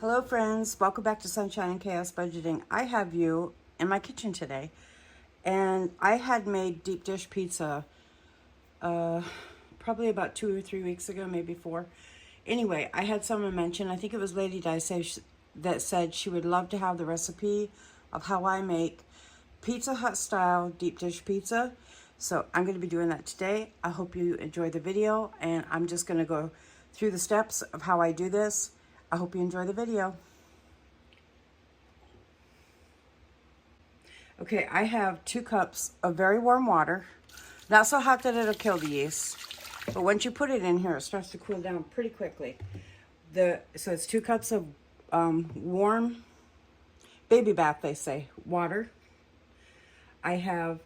Hello friends, welcome back to Sunshine and Chaos Budgeting. I have you in my kitchen today, and I had made deep dish pizza probably about 2 or 3 weeks ago, maybe 4. Anyway, I had someone mention, I think it was Lady Di, that said she would love to have the recipe of how I make Pizza Hut style deep dish pizza. So I'm going to be doing that today. I hope you enjoy the video, and I'm just going to go through the steps of how I do this. I hope you enjoy the video. Okay, I have 2 cups of very warm water. Not so hot that it'll kill the yeast, but once you put it in here, it starts to cool down pretty quickly. So it's 2 cups of warm baby bath, they say, water. I have,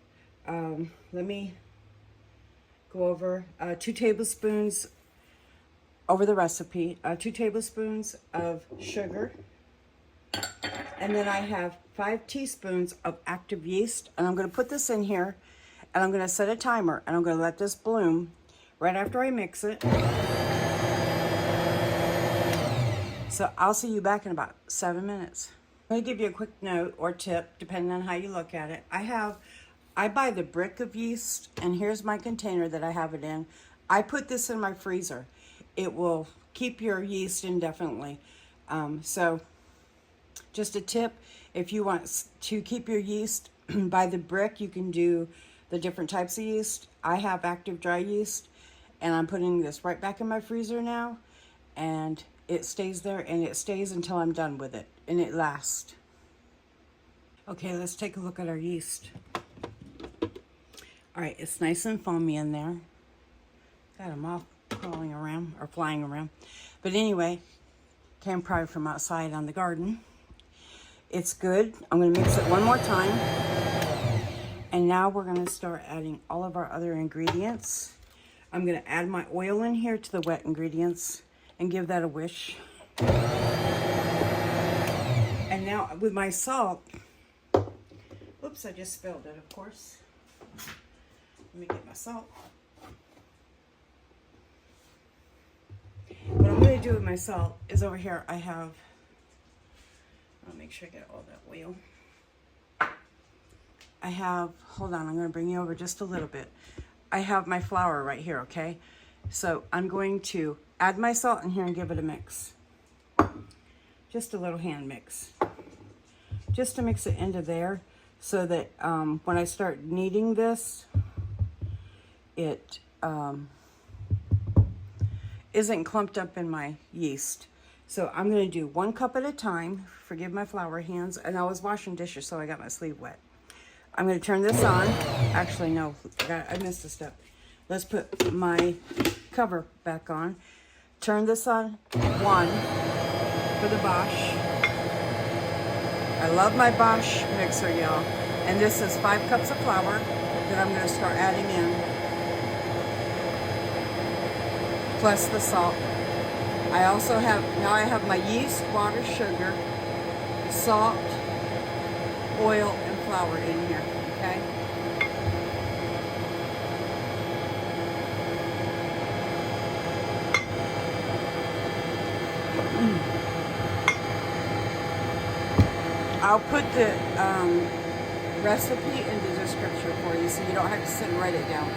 let me go over 2 tablespoons over the recipe, 2 tablespoons of sugar, and then I have 5 teaspoons of active yeast, and I'm going to put this in here, and I'm going to set a timer, and I'm going to let this bloom right after I mix it. So I'll see you back in about 7 minutes. I'm going to give you a quick note or tip, depending on how you look at it. I buy the brick of yeast, and here's my container that I have it in. I put this in my freezer. It will keep your yeast indefinitely. So just a tip, if you want to keep your yeast by the brick, you can do the different types of yeast. I have active dry yeast, and I'm putting this right back in my freezer now, and it stays there, and it stays until I'm done with it, and it lasts. Okay, let's take a look at our yeast. All right, it's nice and foamy in there. Got them all crawling around or flying around. But anyway, came probably from outside on the garden. It's good. I'm going to mix it one more time. And now we're going to start adding all of our other ingredients. I'm going to add my oil in here to the wet ingredients and give that a whisk. And now with my salt, oops, I just spilled it, of course. Let me get my salt. What I'm going to do with my salt is over here I have, I'll make sure I get all that oil. I have, hold on, I'm going to bring you over just a little bit. I have my flour right here, okay? So I'm going to add my salt in here and give it a mix. Just a little hand mix. Just to mix it into there so that when I start kneading this, it isn't clumped up in my yeast. So I'm going to do 1 cup at a time. Forgive my flour hands. And I was washing dishes, so I got my sleeve wet. I'm going to turn this on. Actually, no, I missed a step. Let's put my cover back on. Turn this on 1 for the Bosch. I love my Bosch mixer, y'all. And this is 5 cups of flour that I'm going to start adding in, plus the salt. I also have, now I have my yeast, water, sugar, salt, oil, and flour in here, okay? I'll put the recipe in the description for you so you don't have to sit and write it down.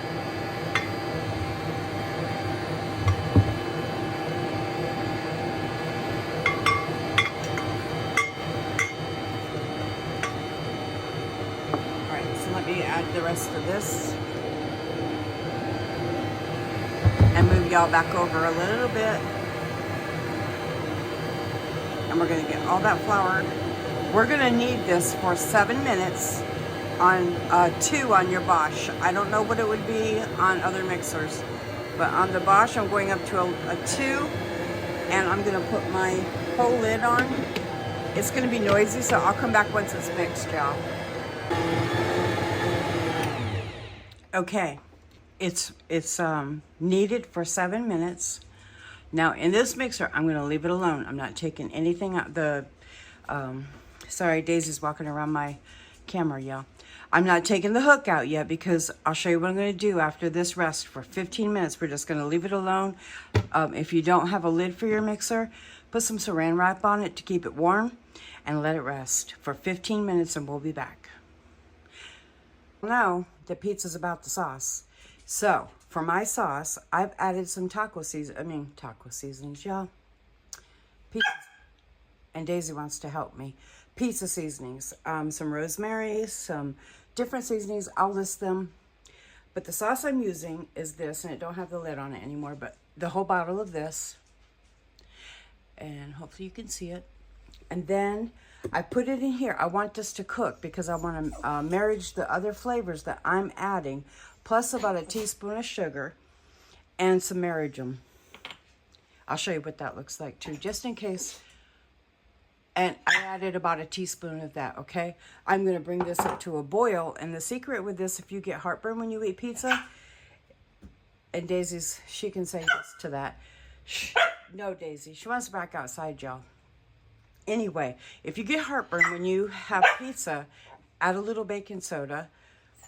Let me add the rest of this and move y'all back over a little bit. And we're going to get all that flour. We're going to knead this for 7 minutes on 2 on your Bosch. I don't know what it would be on other mixers, but on the Bosch I'm going up to a 2, and I'm going to put my whole lid on. It's going to be noisy, so I'll come back once it's mixed, y'all. Okay, it's kneaded for 7 minutes. Now in this mixer, I'm going to leave it alone. I'm not taking anything out. Sorry, Daisy's walking around my camera, y'all. I'm not taking the hook out yet because I'll show you what I'm going to do after this rest for 15 minutes. We're just going to leave it alone. If you don't have a lid for your mixer, Put some saran wrap on it to keep it warm and let it rest for 15 minutes and we'll be back. Now the pizza's about the sauce. So for my sauce, I've added some taco seasonings, y'all. Pizza. And Daisy wants to help me. Pizza seasonings, some rosemary, some different seasonings. I'll list them. But the sauce I'm using is this, and it don't have the lid on it anymore, but the whole bottle of this. And hopefully you can see it. And then I put it in here. I want this to cook because I want to marriage the other flavors that I'm adding, plus about a teaspoon of sugar and some marjoram. I'll show you what that looks like too, just in case. And I added about a teaspoon of that, okay? I'm going to bring this up to a boil. And the secret with this, if you get heartburn when you eat pizza, and Daisy's, she can say yes to that. Shh. No, Daisy. She wants to back outside, y'all. Anyway, if you get heartburn when you have pizza, add a little baking soda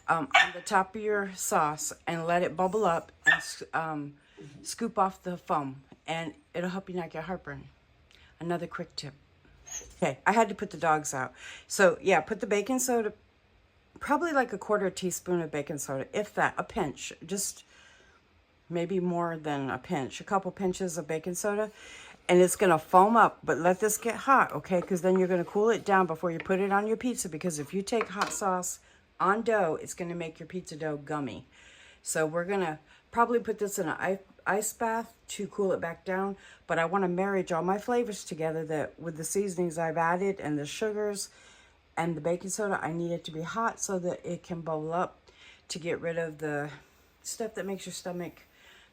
on the top of your sauce and let it bubble up and scoop off the foam. And it'll help you not get heartburn. Another quick tip. Okay, I had to put the dogs out. So, yeah, put the baking soda, probably like a quarter teaspoon of baking soda, if that, a pinch, just maybe more than a pinch, a couple pinches of baking soda. And it's going to foam up, but let this get hot, okay? Because then you're going to cool it down before you put it on your pizza, because if you take hot sauce on dough, it's going to make your pizza dough gummy. So we're going to probably put this in an ice bath to cool it back down, but I want to marriage all my flavors together that with the seasonings I've added and the sugars and the baking soda. I need it to be hot so that it can bubble up to get rid of the stuff that makes your stomach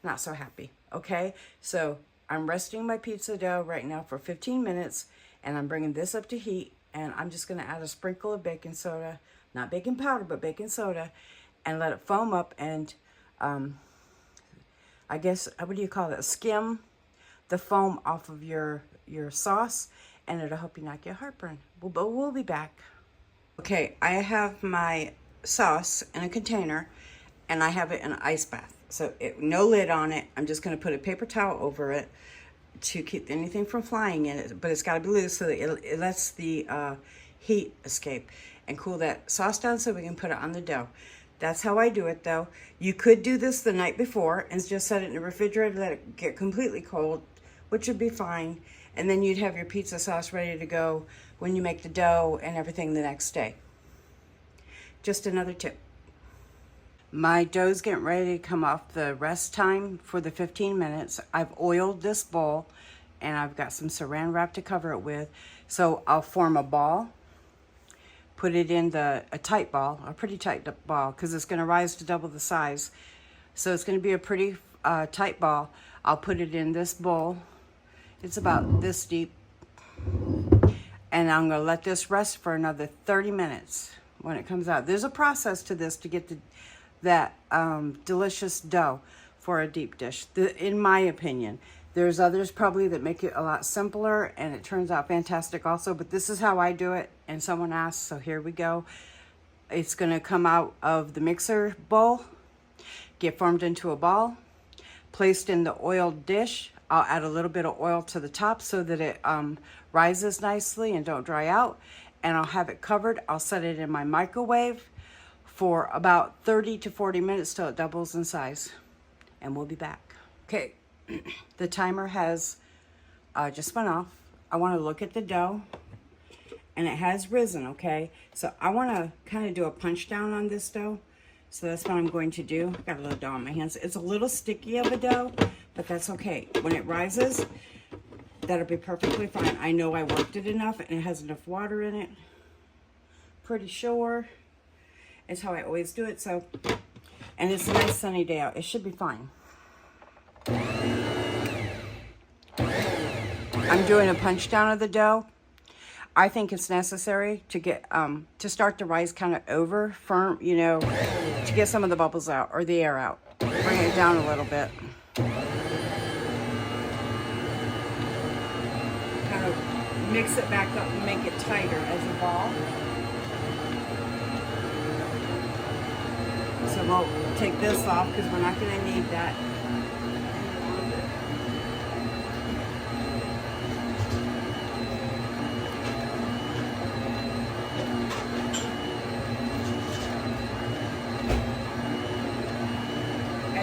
not so happy, okay? So I'm resting my pizza dough right now for 15 minutes, and I'm bringing this up to heat, and I'm just going to add a sprinkle of baking soda, not baking powder, but baking soda, and let it foam up and I guess, what do you call it? Skim the foam off of your sauce, and it'll help you not get heartburn. We'll be back. Okay, I have my sauce in a container, and I have it in an ice bath. So no lid on it. I'm just going to put a paper towel over it to keep anything from flying in it, but it's got to be loose so that it lets the heat escape and cool that sauce down so we can put it on the dough. That's how I do it, though. You could do this the night before and just set it in the refrigerator, let it get completely cold, which would be fine. And then you'd have your pizza sauce ready to go when you make the dough and everything the next day. Just another tip. My dough's getting ready to come off the rest time for the 15 minutes. I've oiled this bowl, and I've got some saran wrap to cover it with. So I'll form a ball. Put it in a tight ball, a pretty tight ball, because it's going to rise to double the size. So it's going to be a pretty tight ball. I'll put it in this bowl. It's about this deep. And I'm going to let this rest for another 30 minutes when it comes out. There's a process to this to get that delicious dough for a deep dish, in my opinion. There's others probably that make it a lot simpler, and it turns out fantastic also, but this is how I do it, and someone asked, so here we go. It's going to come out of the mixer bowl, get formed into a ball, placed in the oiled dish. I'll add a little bit of oil to the top so that it rises nicely and don't dry out, and I'll have it covered. I'll set it in my microwave for about 30 to 40 minutes till it doubles in size, and we'll be back. Okay. The timer has just went off. I want to look at the dough, and it has risen, okay? So I want to kind of do a punch down on this dough. So that's what I'm going to do. Got a little dough on my hands. It's a little sticky of a dough, but that's okay. When it rises, that'll be perfectly fine. I know I worked it enough, and it has enough water in it. Pretty sure. It's how I always do it. So, and it's a nice sunny day out. It should be fine. I'm doing a punch down of the dough. I think it's necessary to get to start to rise kind of over firm, you know, to get some of the bubbles out or the air out. Bring it down a little bit. Kind of mix it back up and make it tighter as a ball. So we'll take this off because we're not going to need that.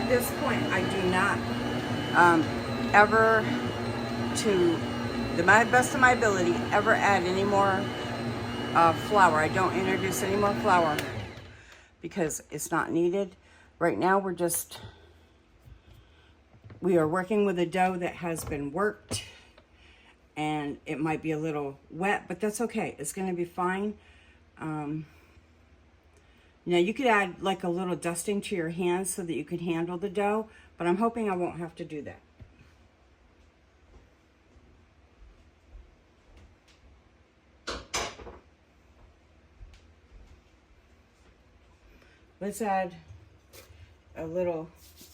this point, I do not ever, to the best of my ability, ever add any more flour. I don't introduce any more flour because it's not needed. Right now we are working with a dough that has been worked, and it might be a little wet, but that's okay. It's going to be fine. Now you could add like a little dusting to your hands so that you could handle the dough, but I'm hoping I won't have to do that. Let's add a little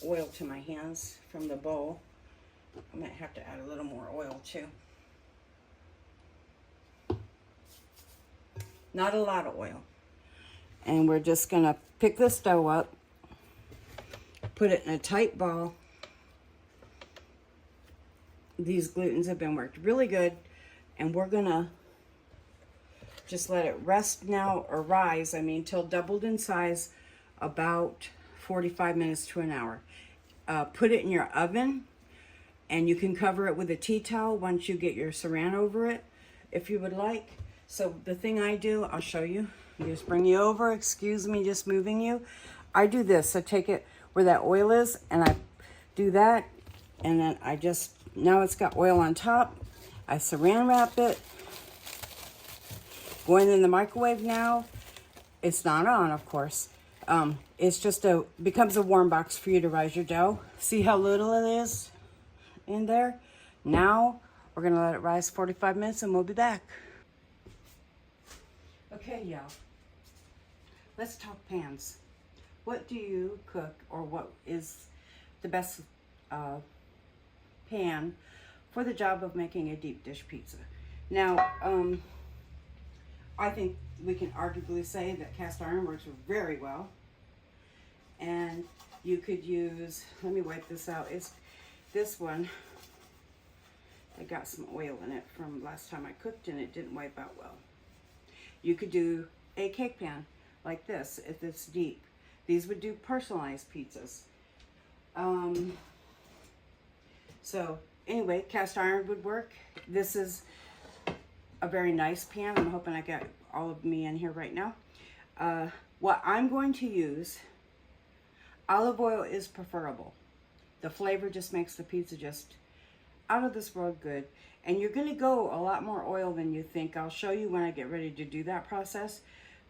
oil to my hands from the bowl. I might have to add a little more oil too. Not a lot of oil. And we're just gonna pick this dough up, put it in a tight ball. These glutens have been worked really good, and we're gonna just let it rest now, or rise, till doubled in size, about 45 minutes to an hour. Put it in your oven, and you can cover it with a tea towel once you get your saran over it, if you would like. So the thing I do, I'll show you. I just bring you over, excuse me, just moving you. I do this, I take it where that oil is, and I do that, and then now it's got oil on top. I saran wrap it. Going in the microwave now. It's not on, of course. It's just becomes a warm box for you to rise your dough. See how little it is in there? Now, we're gonna let it rise 45 minutes and we'll be back. Okay, y'all. Let's talk pans. What do you cook, or what is the best pan for the job of making a deep dish pizza? Now, I think we can arguably say that cast iron works very well. And you could use, let me wipe this out. It's this one. I got some oil in it from last time I cooked, and it didn't wipe out well. You could do a cake pan like this if it's deep. These would do personalized pizzas. So anyway, cast iron would work. This is a very nice pan. I'm hoping I got all of me in here right now. What I'm going to use, olive oil is preferable. The flavor just makes the pizza just out of this world good. And you're going to go a lot more oil than you think. I'll show you when I get ready to do that process.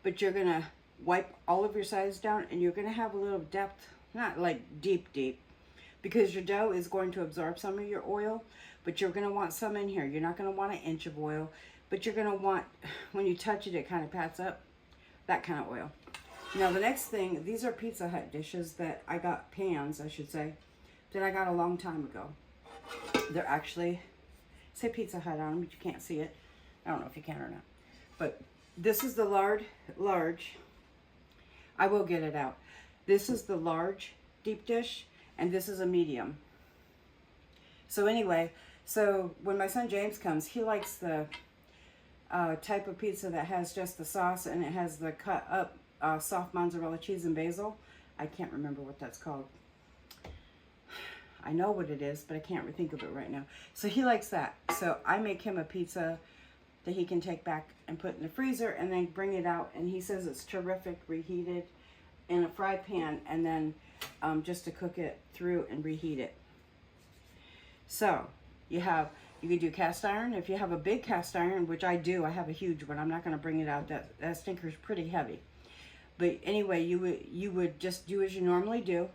But you're going to wipe all of your sides down, and you're going to have a little depth, not like deep, because your dough is going to absorb some of your oil, but you're going to want some in here. You're not going to want an inch of oil, but you're going to want, when you touch it, it kind of pats up, that kind of oil. Now the next thing, these are Pizza Hut dishes that I got, pans I should say, that I got a long time ago. They're actually, say Pizza Hut on them, but you can't see it. I don't know if you can or not. But this is the large. I will get it out. This is the large deep dish, and this is a medium. So anyway, so when my son James comes, he likes the type of pizza that has just the sauce, and it has the cut up soft mozzarella cheese and basil. I can't remember what that's called. I know what it is, but I can't think of it right now. So he likes that. So I make him a pizza that he can take back and put in the freezer, and then bring it out, and he says it's terrific, reheated in a fry pan, and then just to cook it through and reheat it. So you could do cast iron. If you have a big cast iron, which I do, I have a huge one. I'm not going to bring it out. That stinker's pretty heavy. But anyway, you would just do as you normally do,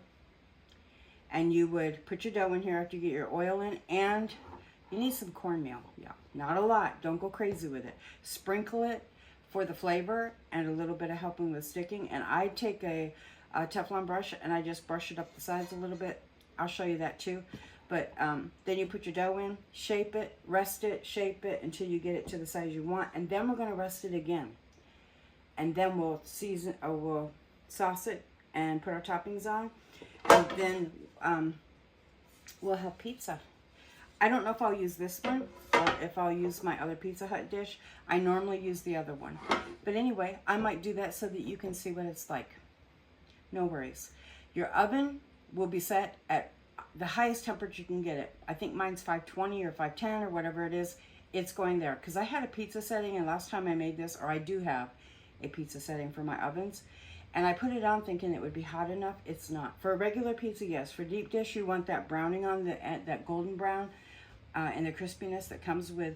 and you would put your dough in here after you get your oil in, and you need some cornmeal. Yeah, not a lot. Don't go crazy with it. Sprinkle it for the flavor and a little bit of helping with sticking. And I take a Teflon brush, and I just brush it up the sides a little bit. I'll show you that too. But then you put your dough in, shape it, rest it, shape it until you get it to the size you want. And then we're going to rest it again. And then we'll season, or we'll sauce it and put our toppings on. And then we'll have pizza. I don't know if I'll use this one or if I'll use my other Pizza Hut dish. I normally use the other one. But anyway, I might do that so that you can see what it's like. No worries. Your oven will be set at the highest temperature you can get it. I think mine's 520 or 510 or whatever it is. It's going there because I had a pizza setting, and last time I made this, or I do have a pizza setting for my ovens, and I put it on thinking it would be hot enough. It's not. For a regular pizza, yes. For deep dish, you want that browning on that golden brown and the crispiness that comes with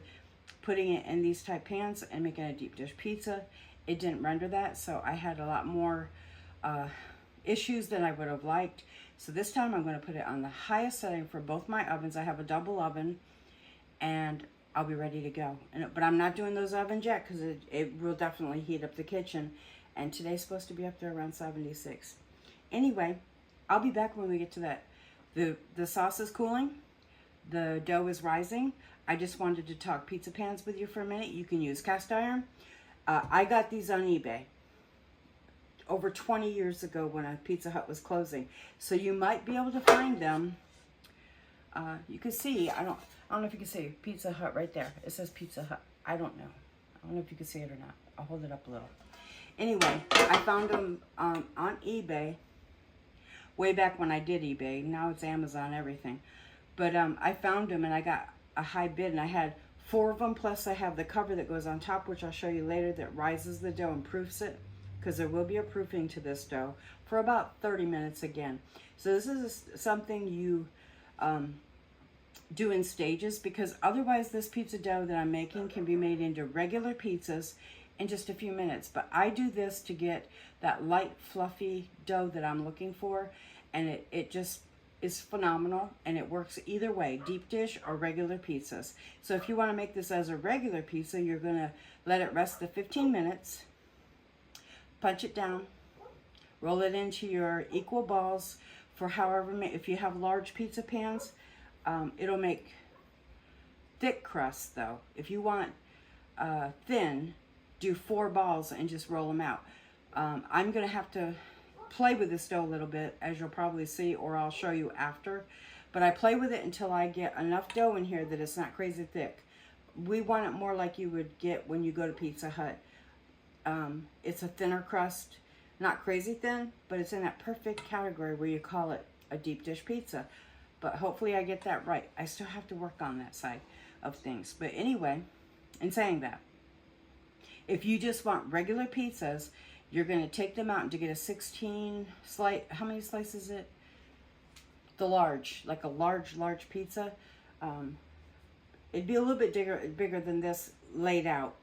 putting it in these type pans and making a deep dish pizza. It didn't render that, so I had a lot more issues than I would have liked. So this time I'm going to put it on the highest setting for both my ovens. I have a double oven, and I'll be ready to go. But I'm not doing those ovens yet because it will definitely heat up the kitchen. And today's supposed to be up there around 76. Anyway, I'll be back when we get to that. The sauce is cooling. The dough is rising. I just wanted to talk pizza pans with you for a minute. You can use cast iron. I got these on eBay over 20 years ago when a Pizza Hut was closing. So you might be able to find them. You can see, I don't know if you can see Pizza Hut right there. It says Pizza Hut. I don't know. I don't know if you can see it or not. I'll hold it up a little. Anyway, I found them on eBay way back when I did eBay. Now it's Amazon, everything. But I found them, and I got a high bid, and I had 4 of them, plus I have the cover that goes on top, which I'll show you later, that rises the dough and proofs it, because there will be a proofing to this dough for about 30 minutes again. So this is something you do in stages, because otherwise this pizza dough that I'm making can be made into regular pizzas in just a few minutes. But I do this to get that light, fluffy dough that I'm looking for, and it just is phenomenal, and it works either way, deep dish or regular pizzas. So if you want to make this as a regular pizza, you're going to let it rest the 15 minutes, punch it down, roll it into your equal balls for however many. If you have large pizza pans, it'll make thick crust though. If you want thin, do 4 balls and just roll them out. I'm going to have to play with this dough a little bit, as you'll probably see, or I'll show you after. But I play with it until I get enough dough in here that it's not crazy thick. We want it more like you would get when you go to Pizza Hut. It's a thinner crust, not crazy thin, but it's in that perfect category where you call it a deep dish pizza. But hopefully I get that right. I still have to work on that side of things. But anyway, in saying that, if you just want regular pizzas, you're going to take them out, and to get a 16 slice, how many slices is it? The large, like a large pizza. It'd be a little bit bigger than this laid out.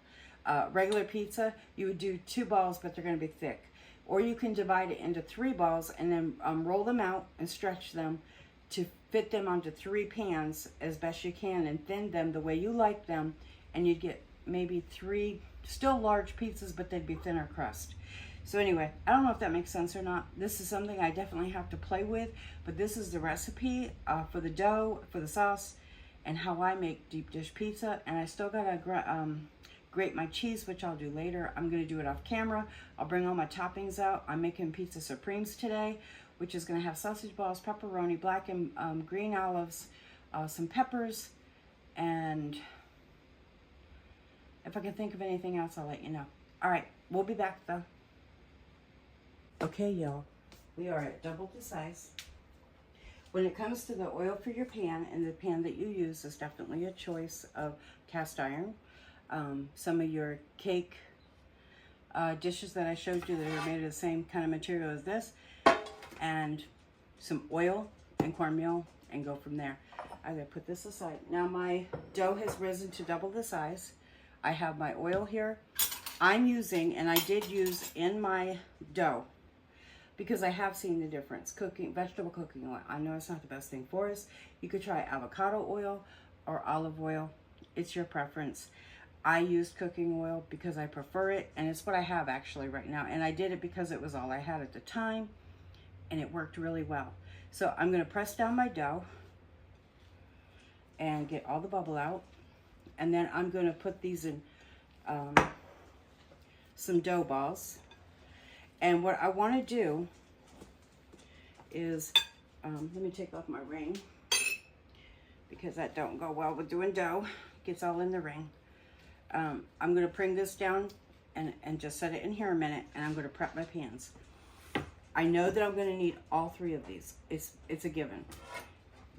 Regular pizza, you would do 2 balls, but they're going to be thick. Or you can divide it into 3 balls and then roll them out and stretch them to fit them onto 3 pans as best you can, and thin them the way you like them, and you'd get maybe 3 still large pizzas, but they'd be thinner crust. So anyway, I don't know if that makes sense or not. This is something I definitely have to play with, but this is the recipe for the dough, for the sauce, and how I make deep dish pizza. And I still gotta grate my cheese, which I'll do later. I'm gonna do it off camera. I'll bring all my toppings out. I'm making pizza supremes today, which is gonna have sausage balls, pepperoni, black and green olives, some peppers, and if I can think of anything else, I'll let you know. All right, we'll be back though. Okay, y'all, we are at double the size. When it comes to the oil for your pan, and the pan that you use is definitely a choice of cast iron. Some of your cake dishes that I showed you that are made of the same kind of material as this, and some oil and cornmeal, and go from there. I'm gonna put this aside. Now my dough has risen to double the size. I have my oil here. I'm using, and I did use in my dough, because I have seen the difference. Vegetable cooking oil. I know it's not the best thing for us. You could try avocado oil or olive oil. It's your preference. I used cooking oil because I prefer it, and it's what I have actually right now. And I did it because it was all I had at the time, and it worked really well. So I'm gonna press down my dough and get all the bubble out. And then I'm gonna put these in some dough balls. And what I want to do is, let me take off my ring, because that don't go well with doing dough. It gets all in the ring. I'm going to bring this down and just set it in here a minute, and I'm going to prep my pans. I know that I'm going to need all 3 of these. It's a given.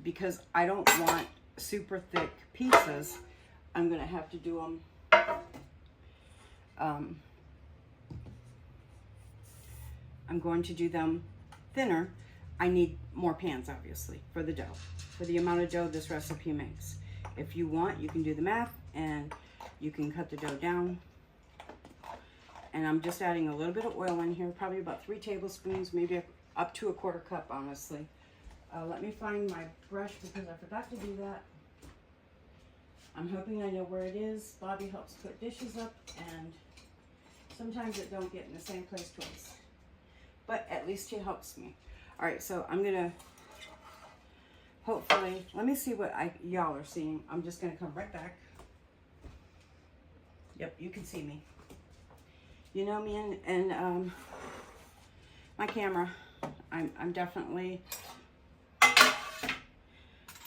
Because I don't want super thick pizzas, I'm going to have to do them I'm going to do them thinner. I need more pans, obviously, for the dough, for the amount of dough this recipe makes. If you want, you can do the math and you can cut the dough down. And I'm just adding a little bit of oil in here, probably about 3 tablespoons, maybe up to a 1/4 cup, honestly. Let me find my brush because I forgot to do that. I'm hoping I know where it is. Bobby helps put dishes up, and sometimes it don't get in the same place twice. But at least he helps me. All right, so I'm gonna, hopefully, let me see what y'all are seeing. I'm just gonna come right back. Yep, you can see me. You know me and my camera. I'm definitely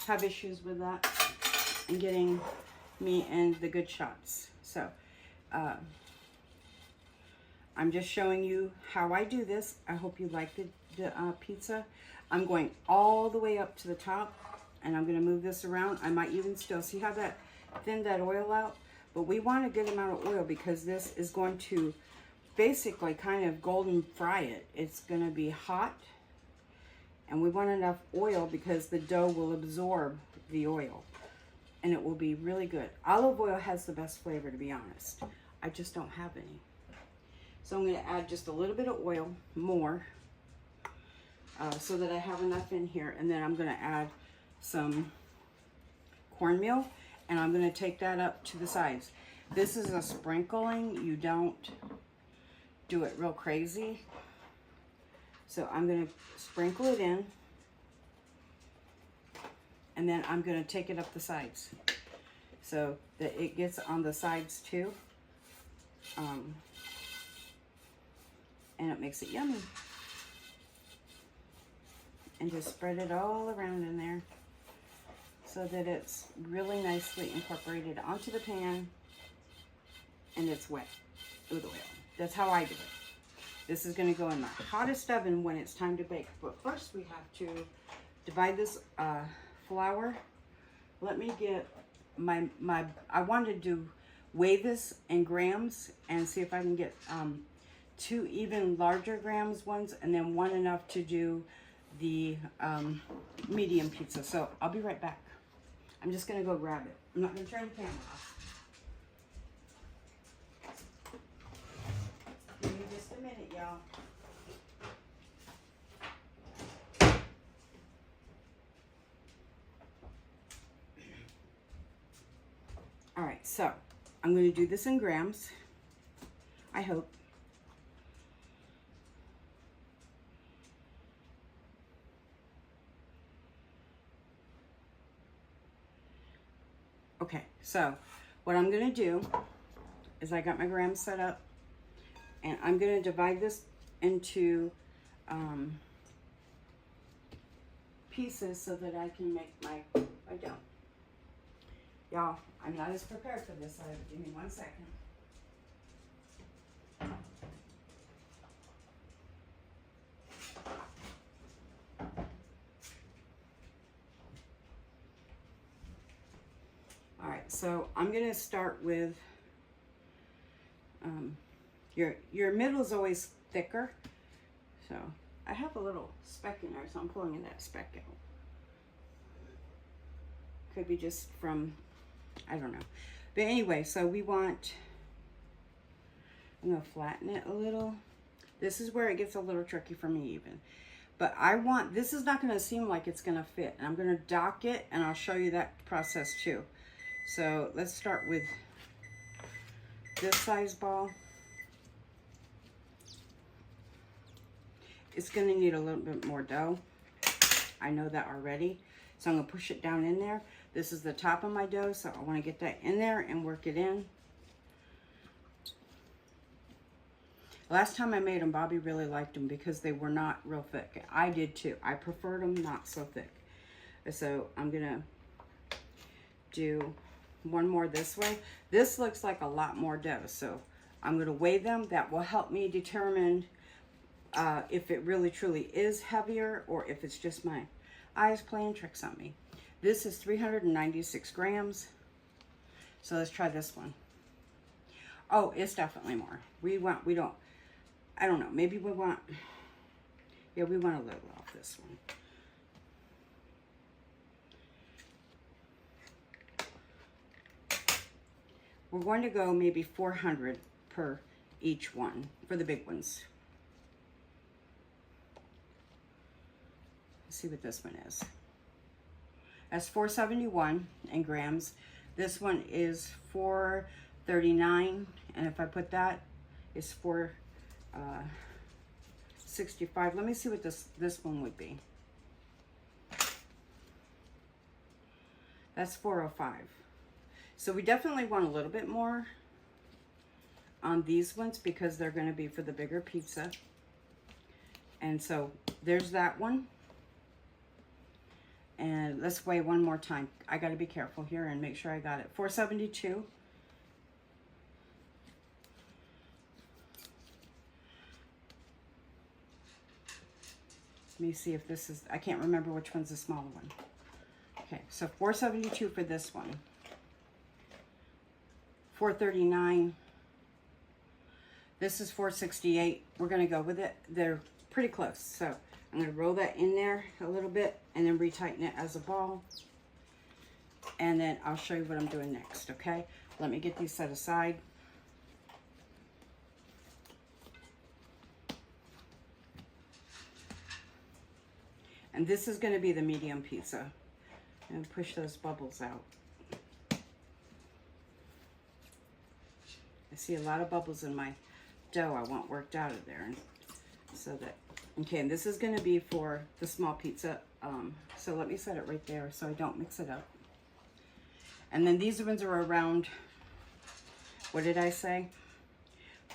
have issues with that and getting me in the good shots. So I'm just showing you how I do this. I hope you like the pizza. I'm going all the way up to the top, and I'm going to move this around. I might even still see how that thinned that oil out, but we want a good amount of oil because this is going to basically kind of golden fry it. It's going to be hot, and we want enough oil because the dough will absorb the oil, and it will be really good. Olive oil has the best flavor, to be honest. I just don't have any. So I'm going to add just a little bit of oil, more, so that I have enough in here. And then I'm going to add some cornmeal, and I'm going to take that up to the sides. This is a sprinkling. You don't do it real crazy. So I'm going to sprinkle it in, and then I'm going to take it up the sides so that it gets on the sides too. And it makes it yummy. And just spread it all around in there so that it's really nicely incorporated onto the pan and it's wet with oil. That's how I do it. This is going to go in my hottest oven when it's time to bake. But first we have to divide this flour. Let me get my I wanted to weigh this in grams and see if I can get 2 even larger grams ones, and then 1 enough to do the medium pizza. So I'll be right back. I'm just gonna go grab it. I'm not gonna turn the camera off. Give me just a minute, y'all. All right, so I'm gonna do this in grams, I hope. Okay, so what I'm going to do is I got my grams set up, and I'm going to divide this into pieces so that I can make my dough. Y'all, I'm not as prepared for this. Give me 1 second. So I'm going to start with your middle is always thicker. So I have a little speck in there, so I'm pulling that speck out. Could be just from, I don't know. But anyway, so we want, I'm going to flatten it a little. This is where it gets a little tricky for me even. But I want, this is not going to seem like it's going to fit. And I'm going to dock it, and I'll show you that process too. So let's start with this size ball. It's going to need a little bit more dough. I know that already. So I'm going to push it down in there. This is the top of my dough, so I want to get that in there and work it in. Last time I made them, Bobby really liked them because they were not real thick. I did too. I preferred them not so thick. So I'm going to do 1 more this way. This looks like a lot more dough, so I'm going to weigh them. That will help me determine if it really truly is heavier or if it's just my eyes playing tricks on me. This is 396 grams. So let's try this one. Oh, it's definitely more. I don't know, maybe we want a little off this one. We're going to go maybe 400 per each one for the big ones. Let's see what this one is. That's 471 in grams. This one is 439, and if I put that, it's 465. Let me see what this one would be. That's 405. So we definitely want a little bit more on these ones because they're going to be for the bigger pizza. And so there's that one. And let's weigh one more time. I got to be careful here and make sure I got it. 472. Let me see if this is, I can't remember which one's the smaller one. Okay, so 472 for this one. 439. This is 468. We're going to go with it. They're pretty close. So I'm going to roll that in there a little bit and then retighten it as a ball. And then I'll show you what I'm doing next, okay? Let me get these set aside. And this is going to be the medium pizza. And push those bubbles out. I see a lot of bubbles in my dough I want worked out of there. So that, okay, and this is going to be for the small pizza. So let me set it right there so I don't mix it up. And then these ones are around, what did I say?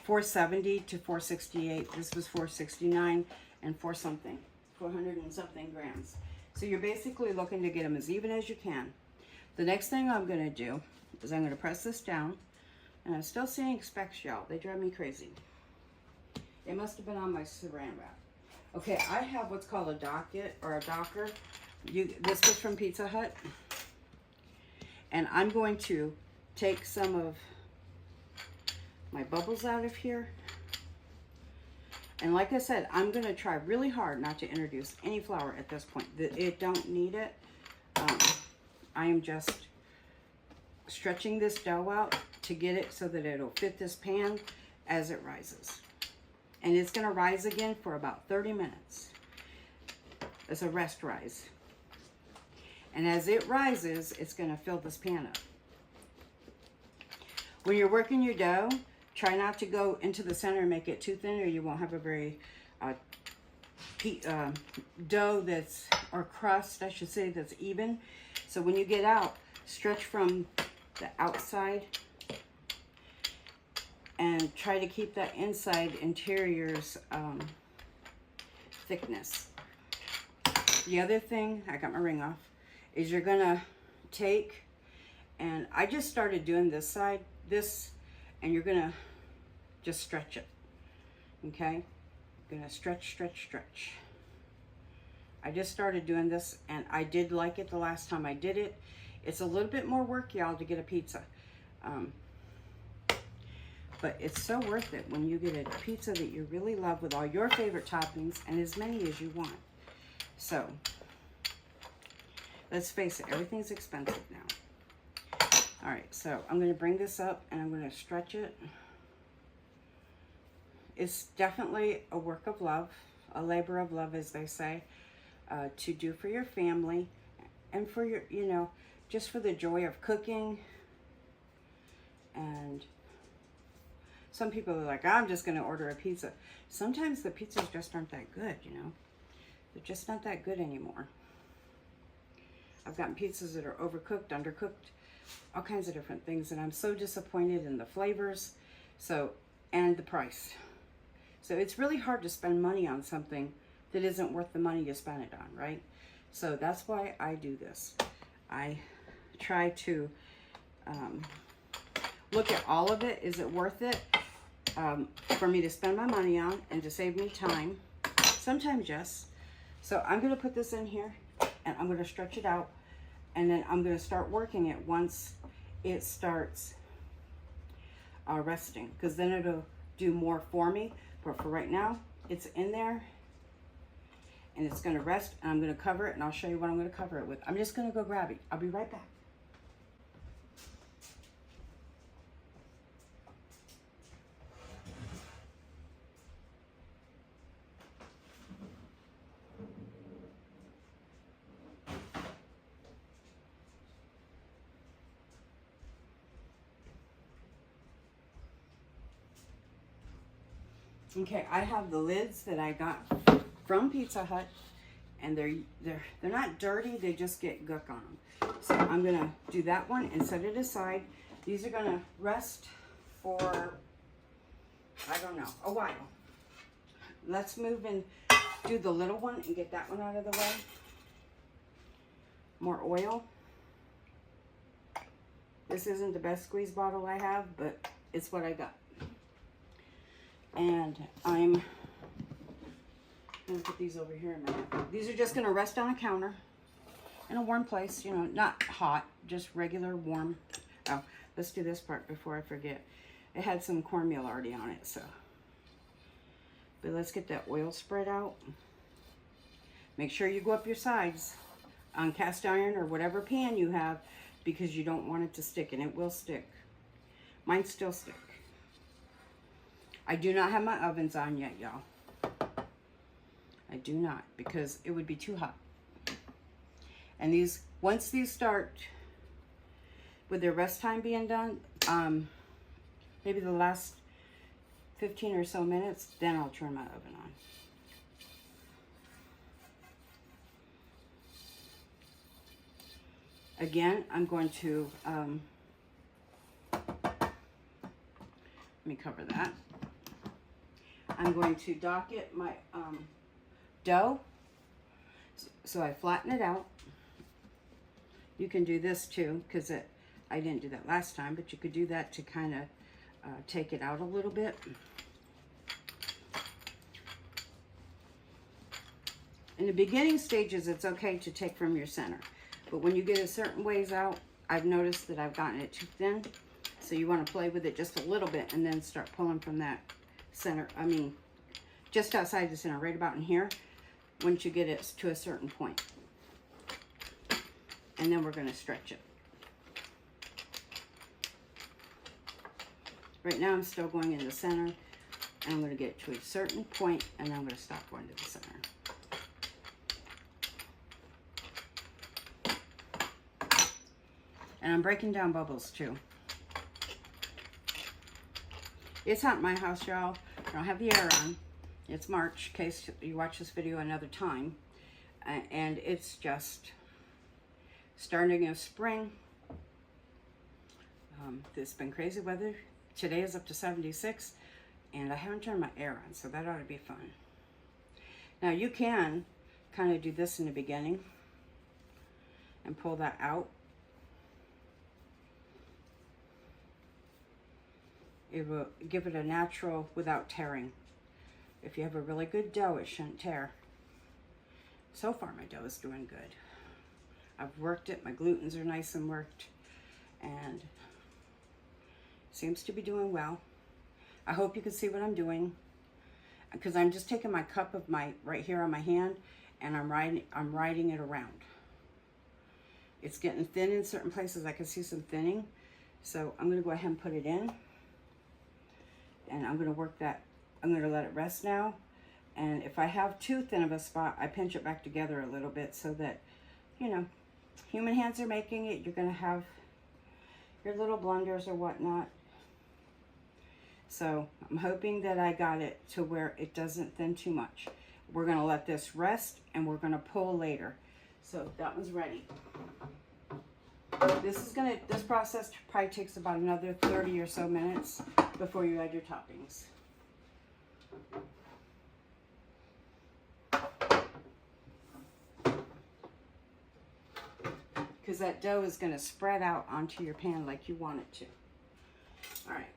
470 to 468. This was 469 and 400 and something grams. So you're basically looking to get them as even as you can. The next thing I'm going to do is I'm going to press this down. And I'm still seeing specks, y'all. They drive me crazy. They must have been on my saran wrap. Okay, I have what's called a docket or a docker. This was from Pizza Hut. And I'm going to take some of my bubbles out of here. And like I said, I'm going to try really hard not to introduce any flour at this point. It don't need it. I am just stretching this dough out to get it so that it'll fit this pan as it rises. And it's going to rise again for about 30 minutes. It's a rest rise. And as it rises, it's going to fill this pan up. When you're working your dough, try not to go into the center and make it too thin or you won't have a very dough that's, or crust, I should say, that's even. So when you get out, stretch from the outside and try to keep that inside interior's thickness. The other thing, I got my ring off, is you're gonna take, and I just started doing this side, and you're gonna just stretch it, okay? You're gonna stretch, stretch, stretch. I just started doing this, and I did like it the last time I did it. It's a little bit more work, y'all, to get a pizza. But it's so worth it when you get a pizza that you really love with all your favorite toppings and as many as you want. So, let's face it, everything's expensive now. All right, so I'm going to bring this up and I'm going to stretch it. It's definitely a work of love, a labor of love, as they say, to do for your family and for your, you know, just for the joy of cooking. And some people are like, I'm just going to order a pizza. Sometimes the pizzas just aren't that good, you know. They're just not that good anymore. I've gotten pizzas that are overcooked, undercooked, all kinds of different things. And I'm so disappointed in the flavors, and the price. So it's really hard to spend money on something that isn't worth the money you spend it on, right? So that's why I do this. I try to look at all of it. Is it worth it for me to spend my money on and to save me time Sometimes yes. So I'm going to put this in here and I'm going to stretch it out, and then I'm going to start working it once it starts resting, because then it'll do more for me. But for right now, it's in there and it's going to rest, and I'm going to cover it, and I'll show you what I'm going to cover it with. I'm just going to go grab it. I'll be right back. Okay, I have the lids that I got from Pizza Hut, and they're not dirty, they just get gook on them. So I'm gonna do that one and set it aside. These are gonna rest for, I don't know, a while. Let's move and do the little one and get that one out of the way. More oil. This isn't the best squeeze bottle I have, but it's what I got. And I'm gonna put these over here in a minute. These are just gonna rest on a counter in a warm place, you know, not hot, just regular warm. Oh, let's do this part before I forget. It had some cornmeal already on it, so. But let's get that oil spread out. Make sure you go up your sides on cast iron or whatever pan you have, because you don't want it to stick, and it will stick. Mine still stick. I do not have my ovens on yet, y'all. I do not, because it would be too hot. And these, once these start with their rest time being done, maybe the last 15 or so minutes, then I'll turn my oven on. Again, I'm going to, let me cover that. I'm going to docket my dough, so I flatten it out. You can do this too, because I didn't do that last time, but you could do that to kind of take it out a little bit. In the beginning stages, it's okay to take from your center, but when you get a certain ways out, I've noticed that I've gotten it too thin, so you want to play with it just a little bit and then start pulling from that center, I mean, just outside the center, right about in here, once you get it to a certain point. And then we're going to stretch it. Right now I'm still going in the center, and I'm going to get to a certain point, and then I'm going to stop going to the center. And I'm breaking down bubbles too. It's hot in my house, y'all. I don't have the air on. It's March, in case you watch this video another time. And it's just starting of spring. It's been crazy weather. Today is up to 76, and I haven't turned my air on, so that ought to be fun. Now you can kind of do this in the beginning and pull that out. It will give it a natural without tearing. If you have a really good dough, it shouldn't tear. So far, my dough is doing good. I've worked it. My glutens are nice and worked, and seems to be doing well. I hope you can see what I'm doing, because I'm just taking my cup of my right here on my hand, and I'm riding it around. It's getting thin in certain places. I can see some thinning, so I'm going to go ahead and put it in. And I'm going to work that. I'm going to let it rest now. And if I have too thin of a spot, I pinch it back together a little bit, so that, you know, human hands are making it. You're going to have your little blunders or whatnot. So I'm hoping that I got it to where it doesn't thin too much. We're going to let this rest, and we're going to pull later. So that one's ready. This process probably takes about another 30 or so minutes before you add your toppings. Because that dough is going to spread out onto your pan like you want it to. All right.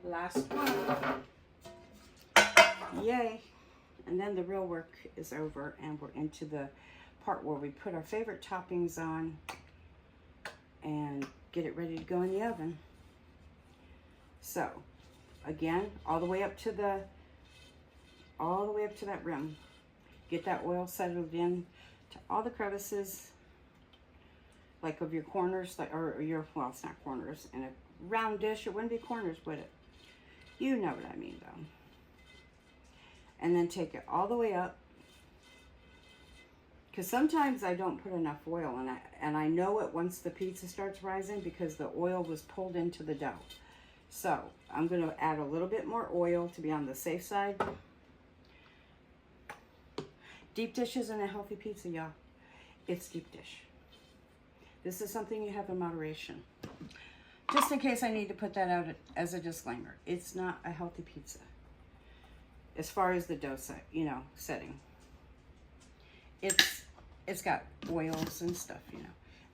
Last one. Yay. And then the real work is over, and we're into the part where we put our favorite toppings on and get it ready to go in the oven. So again, all the way up to that rim. Get that oil settled in to all the crevices, like of your corners, like, or your, well, it's not corners. In a round dish, it wouldn't be corners, would it? You know what I mean, though. And then take it all the way up, because sometimes I don't put enough oil in it, and I know it once the pizza starts rising because the oil was pulled into the dough. So I'm going to add a little bit more oil to be on the safe side. Deep dish isn't a healthy pizza, y'all. It's deep dish. This is something you have in moderation. Just in case I need to put that out as a disclaimer. It's not a healthy pizza as far as the dough set, you know, setting. It's got oils and stuff, you know.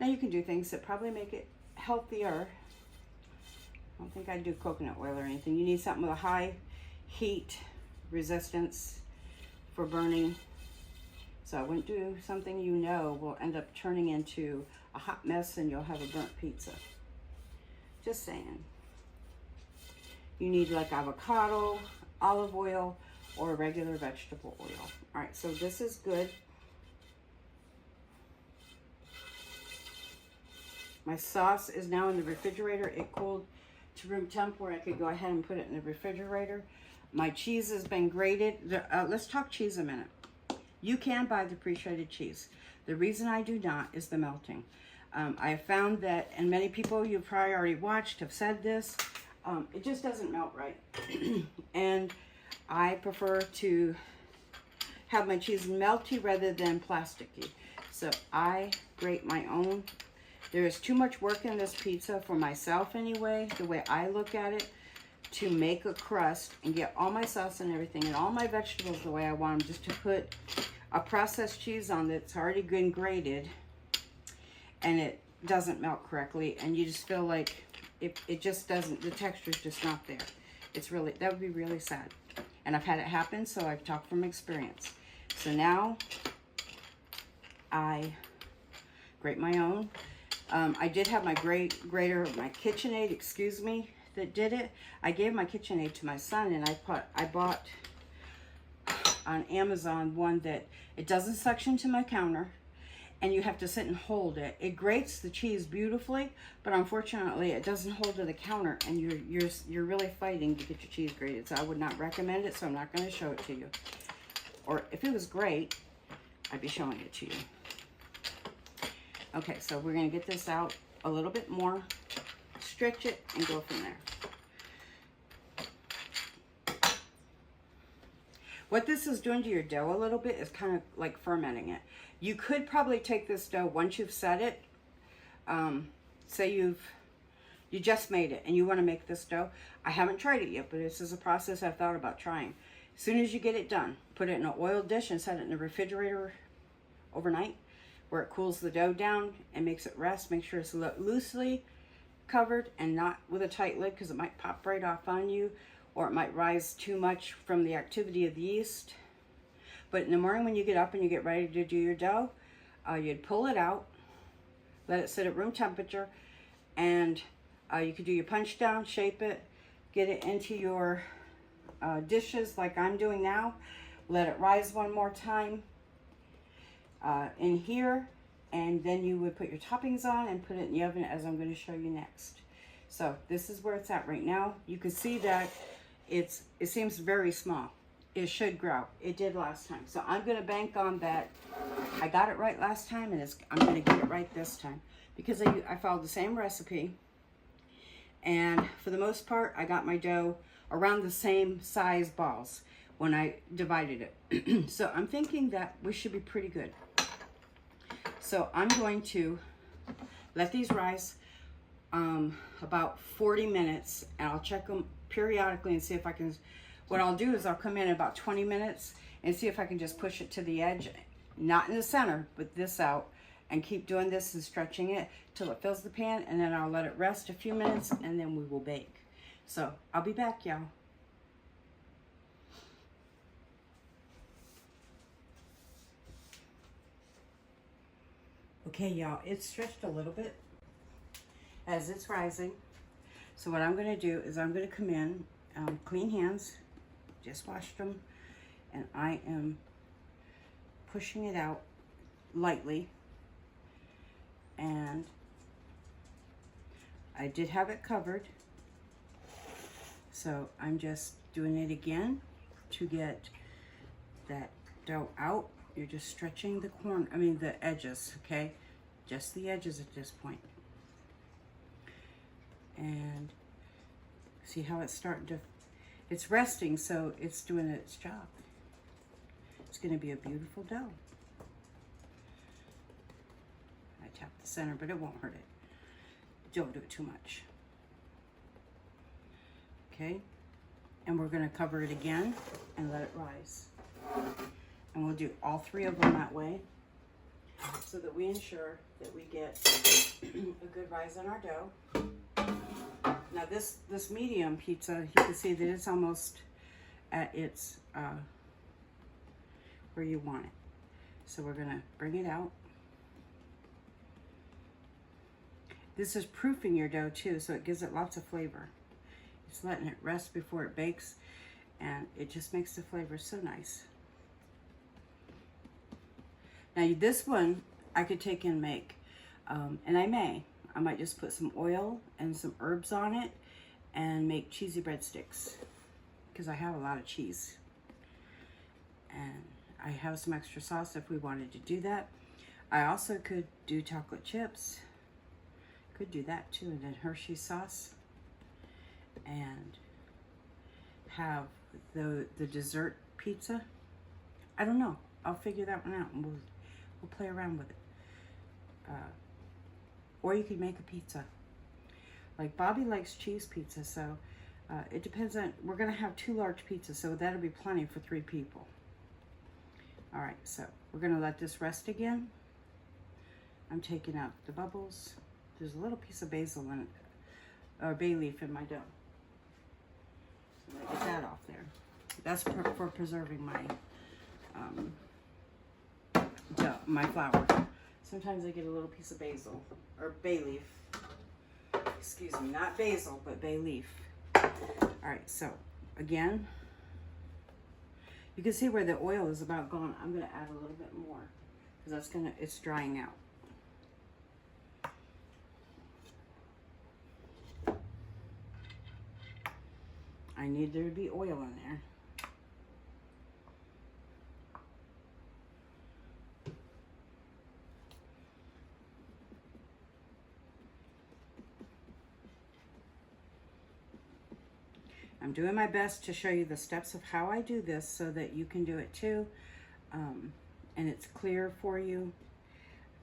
Now you can do things that probably make it healthier. I don't think I'd do coconut oil or anything. You need something with a high heat resistance for burning. So I wouldn't do something you know will end up turning into a hot mess and you'll have a burnt pizza. Just saying. You need like avocado, olive oil, or regular vegetable oil. All right, so this is good. My sauce is now in the refrigerator. It cooled to room temp where I could go ahead and put it in the refrigerator. My cheese has been grated. Let's talk cheese a minute. You can buy the pre-shredded cheese. The reason I do not is the melting. I have found that, and many people you've probably already watched have said this, it just doesn't melt right. And I prefer to have my cheese melty rather than plasticky. So I grate my own. There is too much work in this pizza for myself anyway, the way I look at it, to make a crust and get all my sauce and everything and all my vegetables the way I want them, just to put a processed cheese on that's already been grated and it doesn't melt correctly, and you just feel like it just doesn't, the texture's just not there. It's really, that would be really sad. And I've had it happen, so I've talked from experience. So now I grate my own. I did have my grater, my KitchenAid, excuse me, that did it. I gave my KitchenAid to my son, and I bought on Amazon one that it doesn't suction to my counter, and you have to sit and hold it. It grates the cheese beautifully, but unfortunately it doesn't hold to the counter, and you're really fighting to get your cheese grated. So I would not recommend it, so I'm not going to show it to you. Or if it was great, I'd be showing it to you. Okay, so we're going to get this out a little bit more, stretch it, and go from there. What this is doing to your dough a little bit is kind of like fermenting it. You could probably take this dough once you've set it. Say you just made it and you want to make this dough. I haven't tried it yet, but this is a process I've thought about trying. As soon as you get it done, put it in an oiled dish and set it in the refrigerator overnight, where it cools the dough down and makes it rest. Make sure it's loosely covered and not with a tight lid, because it might pop right off on you, or it might rise too much from the activity of the yeast. But in the morning when you get up and you get ready to do your dough, you'd pull it out, let it sit at room temperature, and you could do your punch down, shape it, get it into your dishes like I'm doing now, let it rise one more time in here, and then you would put your toppings on and put it in the oven, as I'm going to show you next. So this is where it's at right now. You can see that it seems very small. It should grow. It did last time. So I'm going to bank on that. I got it right last time, and I'm going to get it right this time, because I followed the same recipe, and for the most part I got my dough around the same size balls when I divided it. So I'm thinking that we should be pretty good. So I'm going to let these rise about 40 minutes, and I'll check them periodically and see if I can. What I'll do is I'll come in about 20 minutes and see if I can just push it to the edge, not in the center, but this out, and keep doing this and stretching it till it fills the pan, and then I'll let it rest a few minutes, and then we will bake. So I'll be back, y'all. Okay, y'all, it's stretched a little bit as it's rising. So what I'm gonna do is I'm gonna come in, clean hands, just washed them, and I am pushing it out lightly. And I did have it covered, so I'm just doing it again to get that dough out. You're just stretching the edges, okay? Just the edges at this point. And see how it's starting to, it's resting, so it's doing its job. It's gonna be a beautiful dough. I tap the center, but it won't hurt it. Don't do it too much. Okay, and we're gonna cover it again and let it rise. And we'll do all three of them that way so that we ensure that we get a good rise in our dough. Now this medium pizza, you can see that it's almost at its, where you want it. So we're gonna bring it out. This is proofing your dough too, so it gives it lots of flavor. It's letting it rest before it bakes, and it just makes the flavor so nice. Now this one, I could take and make, and I might just put some oil and some herbs on it and make cheesy breadsticks, because I have a lot of cheese. And I have some extra sauce if we wanted to do that. I also could do chocolate chips. Could do that too, and then Hershey sauce. And have the dessert pizza. I don't know. I'll figure that one out, and we'll play around with it. Or you could make a pizza. Like Bobby likes cheese pizza, so it depends on, we're gonna have 2 large pizzas, so that'll be plenty for 3 people. All right, so we're gonna let this rest again. I'm taking out the bubbles. There's a little piece of basil in it, or bay leaf in my dough. I'm gonna get that off there. That's for preserving my dough, my flour. Sometimes I get a little piece of basil, or bay leaf. Excuse me, not basil, but bay leaf. All right, so again, you can see where the oil is about gone. I'm gonna add a little bit more, because it's drying out. I need there to be oil in there. I'm doing my best to show you the steps of how I do this so that you can do it too, and it's clear for you.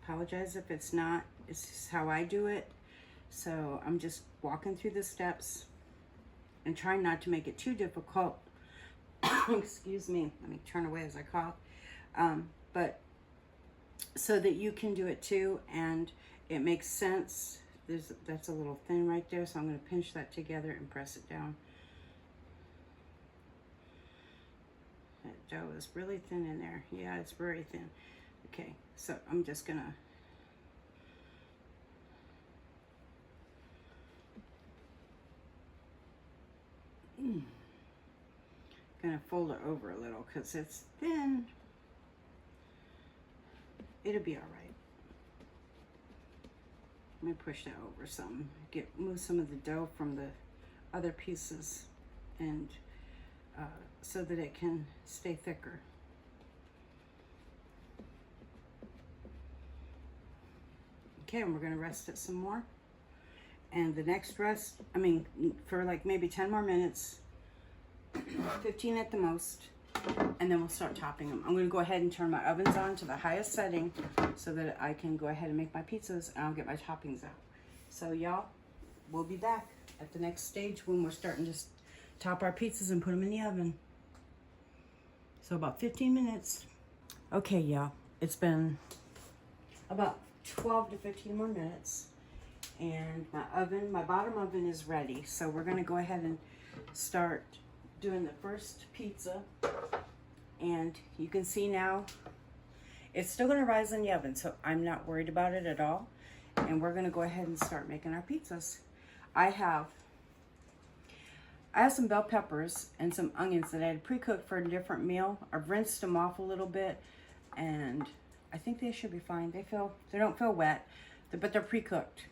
Apologize if it's not. It's just how I do it. So I'm just walking through the steps and trying not to make it too difficult. Excuse me, let me turn away as I cough. But so that you can do it too, and it makes sense. That's a little thin right there, so I'm gonna pinch that together and press it down. That dough is really thin in there. Yeah, it's very thin. Okay, so I'm just gonna fold it over a little because it's thin. It'll be all right. Let me push that over some. Move some of the dough from the other pieces, and so that it can stay thicker. Okay, and we're gonna rest it some more. And the next rest, for like maybe 10 more minutes, 15 at the most, and then we'll start topping them. I'm gonna go ahead and turn my ovens on to the highest setting so that I can go ahead and make my pizzas, and I'll get my toppings out. So y'all, we'll be back at the next stage when we're starting to top our pizzas and put them in the oven. So about 15 minutes. Okay, y'all, it's been about 12 to 15 more minutes, and my bottom oven is ready. So we're gonna go ahead and start doing the first pizza. And you can see now It's still gonna rise in the oven, so I'm not worried about it at all. And we're gonna go ahead and start making our pizzas. I have some bell peppers and some onions that I had pre-cooked for a different meal. I've rinsed them off a little bit, and I think they should be fine. They don't feel wet, but they're pre-cooked.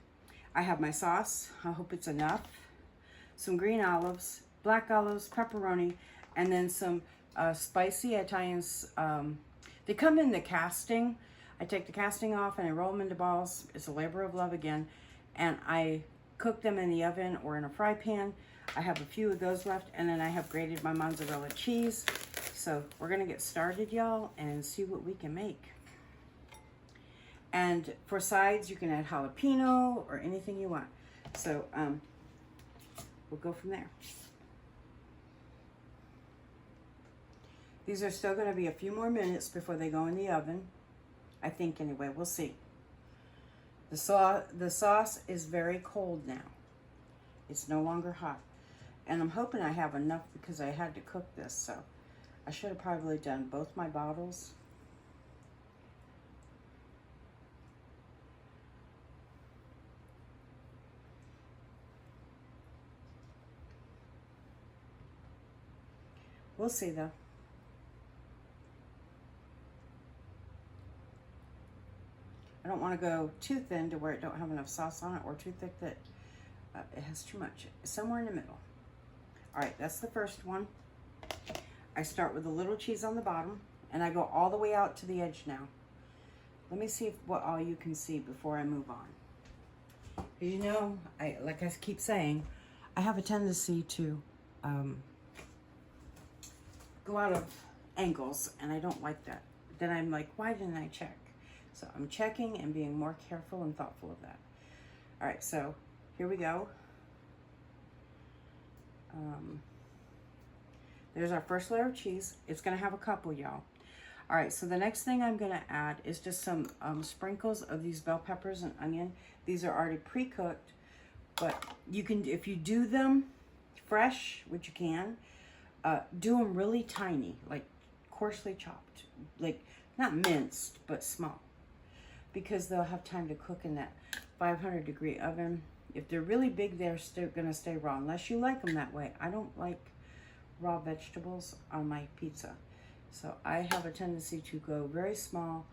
I have my sauce. I hope it's enough. Some green olives, black olives, pepperoni, and then some spicy Italian. They come in the casting. I take the casting off and I roll them into balls. It's a labor of love again. And I cook them in the oven or in a fry pan. I have a few of those left, and then I have grated my mozzarella cheese. So we're gonna get started, y'all, and see what we can make. And for sides, you can add jalapeno or anything you want. So we'll go from there. These are still gonna be a few more minutes before they go in the oven. I think anyway, we'll see. The sauce is very cold now. It's no longer hot. And I'm hoping I have enough because I had to cook this, so I should have probably done both my bottles. We'll see though. I don't want to go too thin to where it don't have enough sauce on it, or too thick that it has too much. Somewhere in the middle. All right, that's the first one. I start with a little cheese on the bottom, and I go all the way out to the edge now. Let me see what all you can see before I move on. You know, like I keep saying, I have a tendency to go out of angles, and I don't like that. Then I'm like, why didn't I check? So I'm checking and being more careful and thoughtful of that. All right, so here we go. There's our first layer of cheese. It's gonna have a couple, y'all. All right, so the next thing I'm gonna add is just some sprinkles of these bell peppers and onion. These are already pre-cooked, but you can, if you do them fresh, which you can, do them really tiny, like coarsely chopped, like not minced, but small, because they'll have time to cook in that 500-degree oven. If they're really big, they're still gonna stay raw, unless you like them that way. I don't like raw vegetables on my pizza. So I have a tendency to go very small,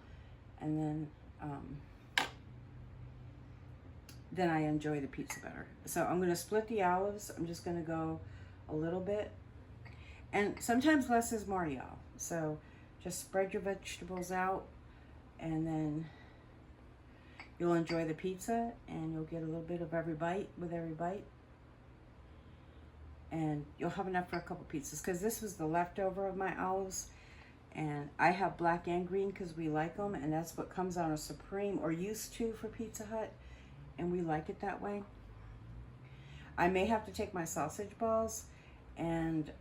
and then I enjoy the pizza better. So I'm gonna split the olives. I'm just gonna go a little bit. And sometimes less is more, y'all. So just spread your vegetables out, and then you'll enjoy the pizza, and you'll get a little bit of every bite with every bite. And you'll have enough for a couple pizzas, because this was the leftover of my olives. And I have black and green because we like them, and that's what comes on a Supreme, or used to for Pizza Hut, and we like it that way. I may have to take my sausage balls and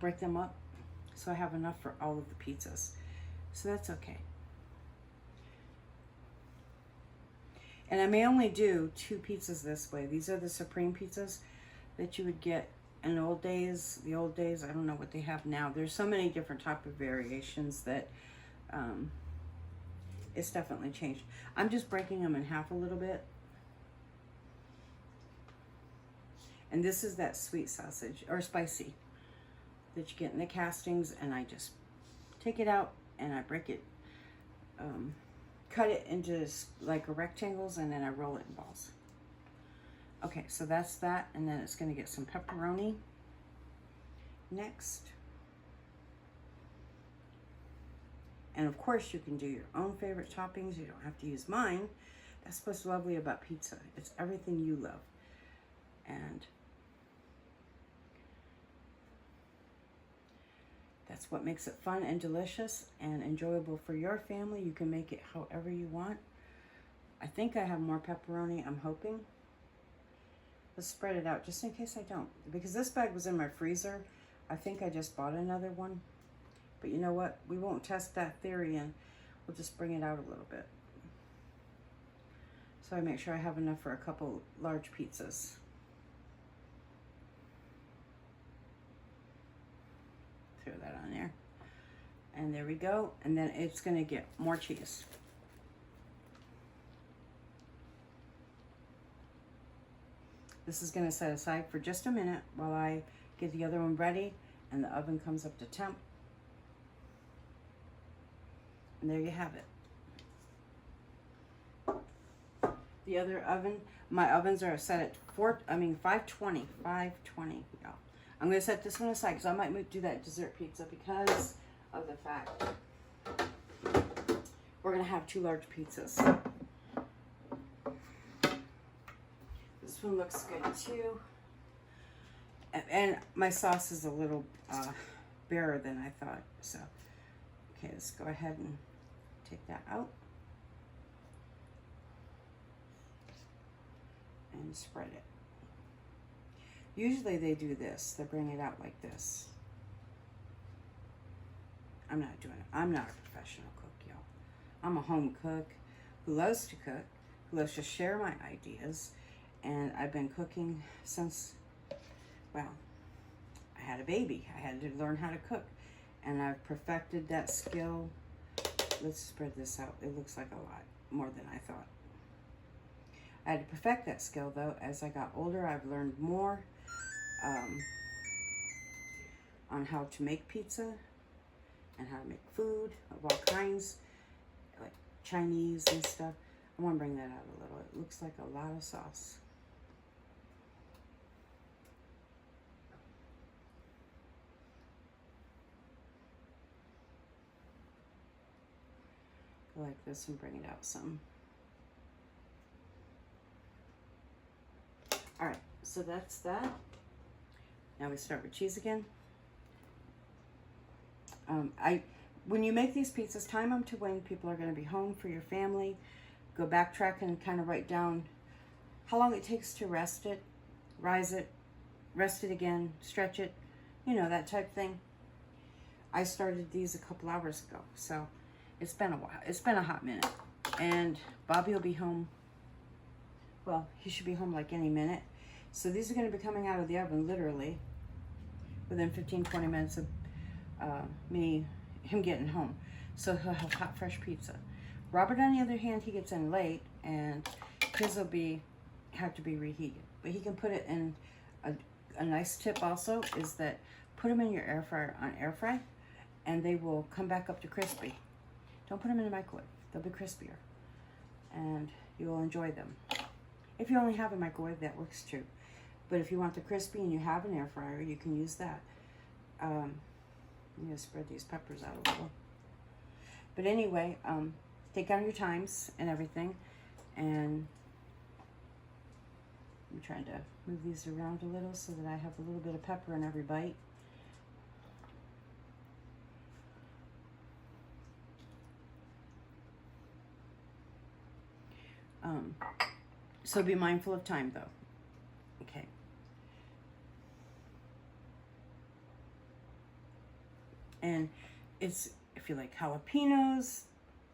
break them up so I have enough for all of the pizzas. So that's okay. And I may only do 2 pizzas this way. These are the Supreme pizzas that you would get in the old days. I don't know what they have now. There's so many different type of variations that it's definitely changed. I'm just breaking them in half a little bit. And this is that sweet sausage, or spicy, that you get in the castings, and I just take it out and I break it, cut it into like rectangles, and then I roll it in balls. Okay, so that's that, and then it's gonna get some pepperoni next. And of course you can do your own favorite toppings. You don't have to use mine. That's what's lovely about pizza. It's everything you love. And that's what makes it fun and delicious and enjoyable for your family. You can make it however you want. I think I have more pepperoni, I'm hoping. Let's spread it out just in case I don't. Because this bag was in my freezer. I think I just bought another one. But you know what? We won't test that theory, and we'll just bring it out a little bit. So I make sure I have enough for a couple large pizzas. throw that on there. And there we go. And then it's gonna get more cheese. This is gonna set aside for just a minute while I get the other one ready and the oven comes up to temp. And there you have it. The other oven, my ovens are set at 520, y'all. I'm gonna set this one aside because I might do that dessert pizza because of the fact we're gonna have 2 large pizzas. This one looks good too. And my sauce is a little barer than I thought. So, okay, let's go ahead and take that out. And spread it. Usually they do this. They bring it out like this. I'm not doing it. I'm not a professional cook, y'all. I'm a home cook who loves to cook, who loves to share my ideas. And I've been cooking since, well, I had a baby. I had to learn how to cook. And I've perfected that skill. Let's spread this out. It looks like a lot more than I thought. I had to perfect that skill though. As I got older, I've learned more on how to make pizza and how to make food of all kinds, like Chinese and stuff. I want to bring that out a little. It looks like a lot of sauce. Go like this and bring it out some. All right, so that's that. Now we start with cheese again. When you make these pizzas, time them to when people are going to be home for your family. Go backtrack and kind of write down how long it takes to rest it, rise it, rest it again, stretch it, you know, that type thing. I started these a couple hours ago, so it's been a while. It's been a hot minute. And Bobby will be home. Well, he should be home like any minute. So these are going to be coming out of the oven literally within 15-20 minutes of him getting home. So he'll have hot, fresh pizza. Robert, on the other hand, he gets in late, and his will have to be reheated. But he can put it in a nice tip also is that put them in your air fryer on air fry, and they will come back up to crispy. Don't put them in the microwave; they'll be crispier, and you will enjoy them. If you only have a microwave, that works too. But if you want the crispy and you have an air fryer, you can use that. I'm gonna spread these peppers out a little. But anyway, take down your times and everything. And I'm trying to move these around a little so that I have a little bit of pepper in every bite. So be mindful of time though. Okay. And it's, if you like jalapenos,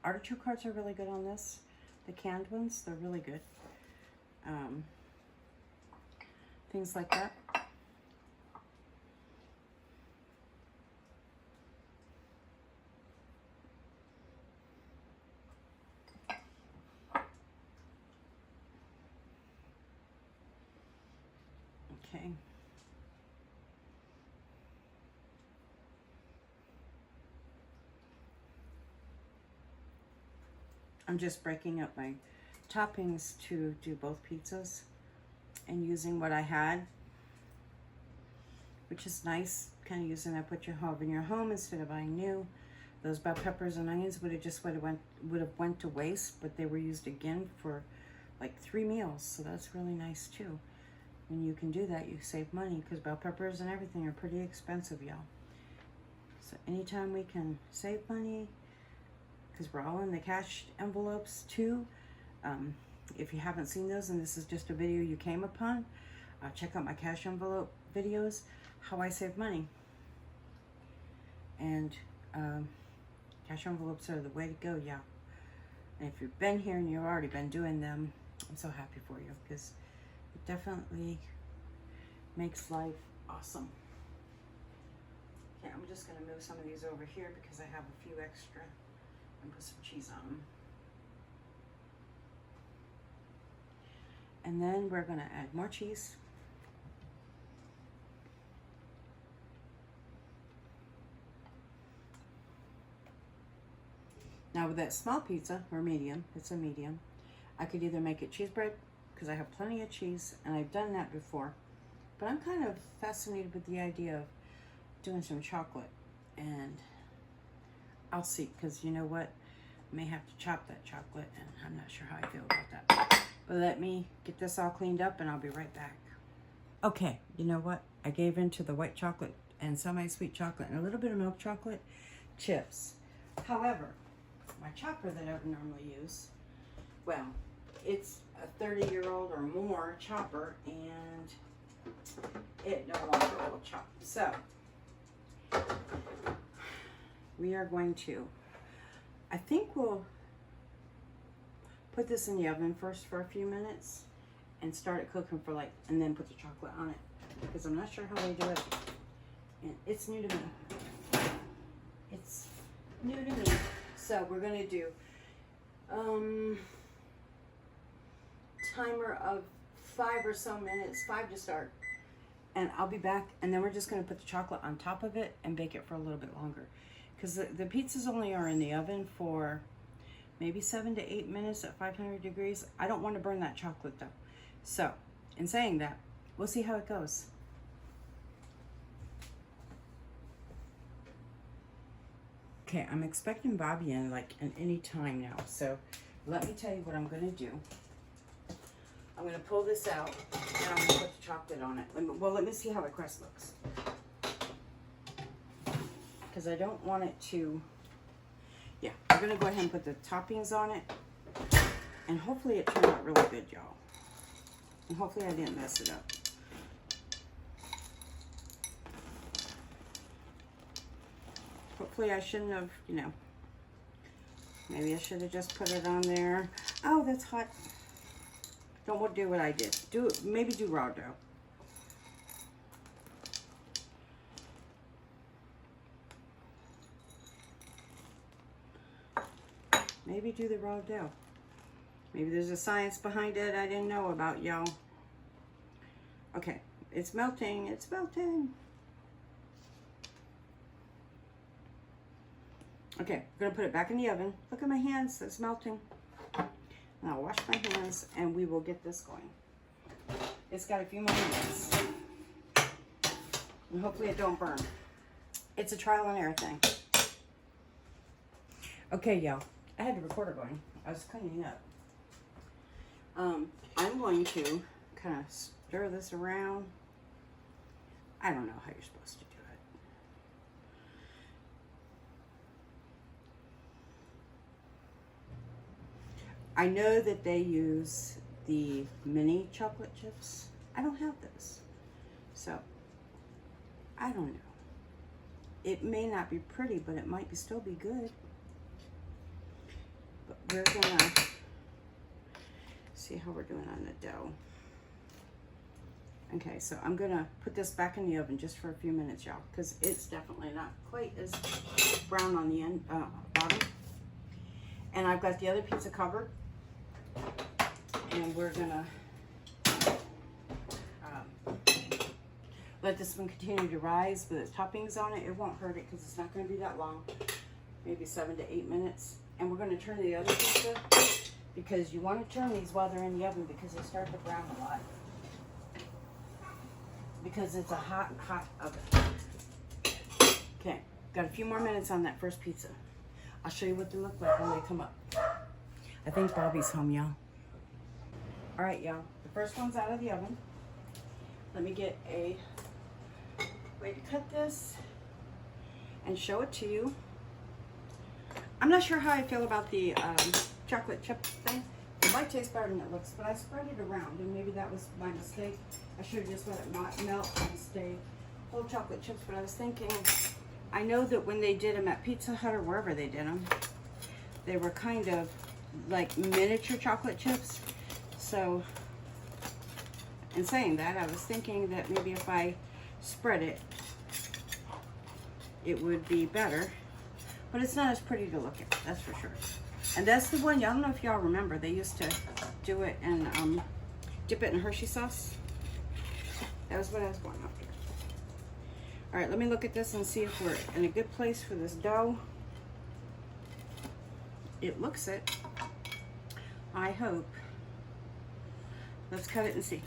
artichoke hearts are really good on this. The canned ones, they're really good. Things like that. Okay. I'm just breaking up my toppings to do both pizzas and using what I had, which is nice, kind of using that what you have in your home instead of buying new. Those bell peppers and onions would have went to waste, but they were used again for like 3 meals, so that's really nice too. When you can do that, you save money because bell peppers and everything are pretty expensive, y'all. So anytime we can save money, because we're all in the cash envelopes too. If you haven't seen those and this is just a video you came upon, check out my cash envelope videos, how I save money. And cash envelopes are the way to go, y'all. And if you've been here and you've already been doing them, I'm so happy for you because it definitely makes life awesome. Okay, I'm just gonna move some of these over here because I have a few extra and put some cheese on them. And then we're gonna add more cheese. Now with that small pizza, or medium, it's a medium, I could either make it cheese bread, because I have plenty of cheese, and I've done that before. But I'm kind of fascinated with the idea of doing some chocolate, and I'll see, because you know what? I may have to chop that chocolate, and I'm not sure how I feel about that. But let me get this all cleaned up, and I'll be right back. Okay, you know what? I gave in to the white chocolate and semi-sweet chocolate and a little bit of milk chocolate chips. However, my chopper that I would normally use, well, it's a 30-year-old or more chopper, and it no longer will chop. So we are going to, I think we'll put this in the oven first for a few minutes and start it cooking for like, and then put the chocolate on it, because I'm not sure how they do it, and it's new to me. It's new to me. So we're gonna do timer of 5 or so minutes, 5 to start, and I'll be back, and then we're just gonna put the chocolate on top of it and bake it for a little bit longer, because the pizzas only are in the oven for maybe 7 to 8 minutes at 500 degrees. I don't want to burn that chocolate though. So in saying that, we'll see how it goes. Okay, I'm expecting Bobby in like in any time now. So let me tell you what I'm gonna do. I'm gonna pull this out and I'm gonna put the chocolate on it. Let me see how the crust looks, because I don't want it to, yeah, I'm gonna go ahead and put the toppings on it, and hopefully it turned out really good, y'all. And hopefully I didn't mess it up. Hopefully I shouldn't have, you know, maybe I should have just put it on there. Oh, that's hot. Don't do what I did. Maybe do raw dough. Maybe do the raw dough. Maybe there's a science behind it I didn't know about, y'all. Okay, it's melting, it's melting. Okay, I'm gonna put it back in the oven. Look at my hands, it's melting. And I'll wash my hands and we will get this going. It's got a few more minutes. And hopefully it don't burn. It's a trial and error thing. Okay, y'all, I had the recorder going. I was cleaning up. I'm going to kind of stir this around. I don't know how you're supposed to do it. I know that they use the mini chocolate chips. I don't have those. So, I don't know. It may not be pretty, but it might still be good. But we're gonna see how we're doing on the dough. Okay, so I'm gonna put this back in the oven just for a few minutes, y'all, because it's definitely not quite as brown on the end, bottom. And I've got the other pizza covered, and we're gonna let this one continue to rise with its toppings on it. It won't hurt it because it's not gonna be that long, maybe 7 to 8 minutes. And we're gonna turn the other pizza, because you want to turn these while they're in the oven because they start to brown a lot. Because it's a hot, hot oven. Okay, got a few more minutes on that first pizza. I'll show you what they look like when they come up. I think Bobby's home, y'all. All right, y'all, the first one's out of the oven. Let me get a way to cut this and show it to you. I'm not sure how I feel about the chocolate chip thing. It might taste better than it looks, but I spread it around, and maybe that was my mistake. I should have just let it not melt and stay whole chocolate chips, but I was thinking, I know that when they did them at Pizza Hut or wherever they did them, they were kind of like miniature chocolate chips. So, in saying that, I was thinking that maybe if I spread it it would be better. But it's not as pretty to look at, that's for sure. And that's the one, I don't know if y'all remember, they used to do it and dip it in Hershey sauce. That was what I was going after. All right, let me look at this and see if we're in a good place for this dough. It looks it. I hope. Let's cut it and see.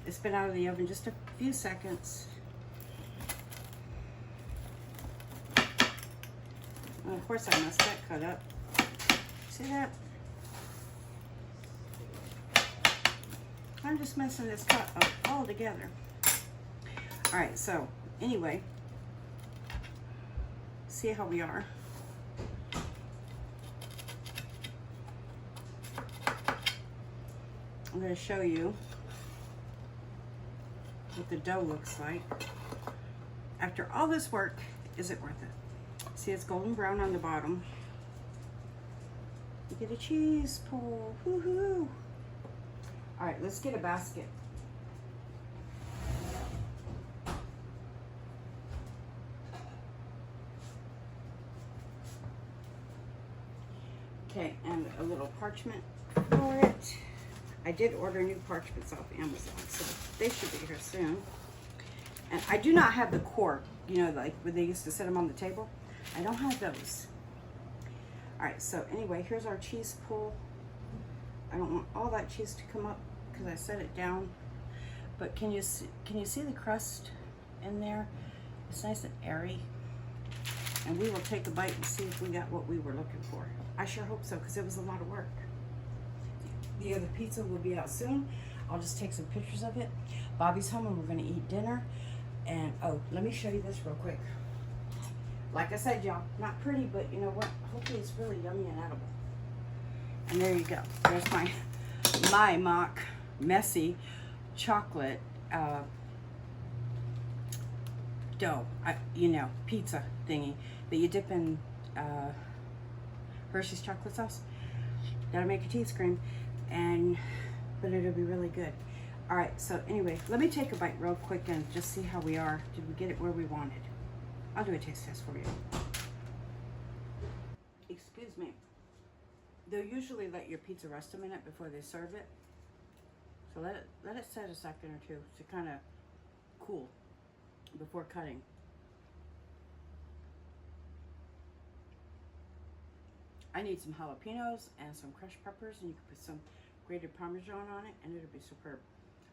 It's been out of the oven just a few seconds. And of course I messed that cut up. See that? I'm just messing this cut up all together. All right, so anyway, see how we are. I'm going to show you what the dough looks like. After all this work, is it worth it? See, it's golden brown on the bottom. You get a cheese pull. Woohoo! All right, let's get a basket. Okay, and a little parchment for it. I did order new parchments off Amazon, so they should be here soon. And I do not have the cork, you know, like where they used to set them on the table. I don't have those. All right, so anyway, here's our cheese pull. I don't want all that cheese to come up because I set it down. But can you see the crust in there? It's nice and airy. And we will take a bite and see if we got what we were looking for. I sure hope so, because it was a lot of work. The other pizza will be out soon. I'll just take some pictures of it. Bobby's home and we're gonna eat dinner. And oh, let me show you this real quick. Like I said, y'all, not pretty, but you know what? Hopefully it's really yummy and edible. And there you go. There's my mock messy chocolate dough, you know, pizza thingy that you dip in Hershey's chocolate sauce. That'll make your teeth scream, but it'll be really good. All right, so anyway, let me take a bite real quick and just see how we are. Did we get it where we wanted? I'll do a taste test for you. Excuse me. They'll usually let your pizza rest a minute before they serve it. So let it set a second or two to kind of cool before cutting. I need some jalapenos and some crushed peppers, and you can put some grated Parmesan on it, and it'll be superb.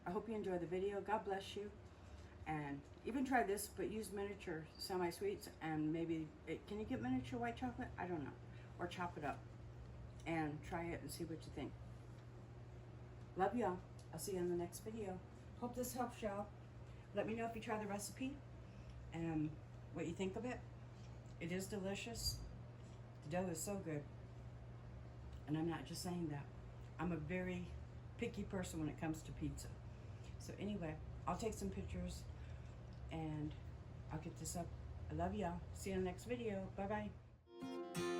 I hope you enjoy the video. God bless you. And even try this, but use miniature semi-sweets, and maybe, can you get miniature white chocolate? I don't know. Or chop it up and try it and see what you think. Love y'all. I'll see you in the next video. Hope this helps y'all. Let me know if you try the recipe and what you think of it. It is delicious. The dough is so good. And I'm not just saying that. I'm a very picky person when it comes to pizza. So anyway, I'll take some pictures and I'll get this up. I love y'all. See you in the next video. Bye-bye.